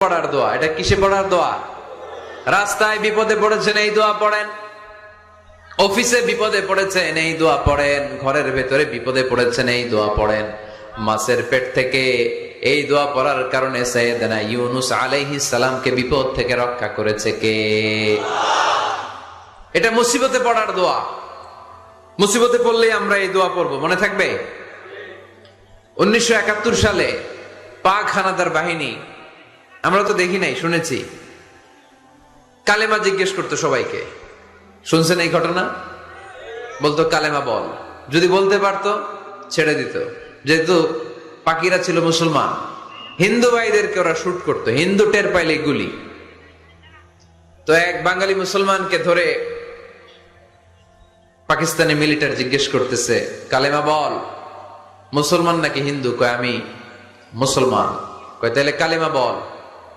পড়ার দোয়া। এটা কিসে পড়ার দোয়া? রাস্তায় বিপদে পড়েছেন এই দোয়া পড়েন, অফিসে বিপদে পড়েছেন এই দোয়া পড়েন, ঘরের ভেতরে বিপদে পড়েছেন এই দোয়া পড়েন। মাছের পেট থেকে এই দোয়া পড়ার কারণে সাইয়েদনা ইউনুস আলাইহিস সালামকে বিপদ থেকে রক্ষা করেছে কে? এটা মুসিবতে পড়ার দোয়া। মুসিবতে পড়লেই আমরা এই দোয়া পড়বো, মনে থাকবে? 1971 সালে পাক হানাদার বাহিনী, আমরা তো দেখি নাই, শুনেছি, কালেমা জিজ্ঞেস করতো সবাইকে। শুনছেন এই ঘটনা? বলতো কালেমা বল, যদি বলতে পারতো ছেড়ে দিত। যেহেতু পাকিরা ছিল মুসলমান, হিন্দু ভাইদেরকে ওরা শুট করতো, হিন্দু টের পাইলে গুলি। তো এক বাঙালি মুসলমানকে ধরে পাকিস্তানি মিলিটারি জিজ্ঞেস করতেছে, কালেমা বল, মুসলমান নাকি হিন্দু? কয় আমি মুসলমান। কয় তাহলে কালেমা বল।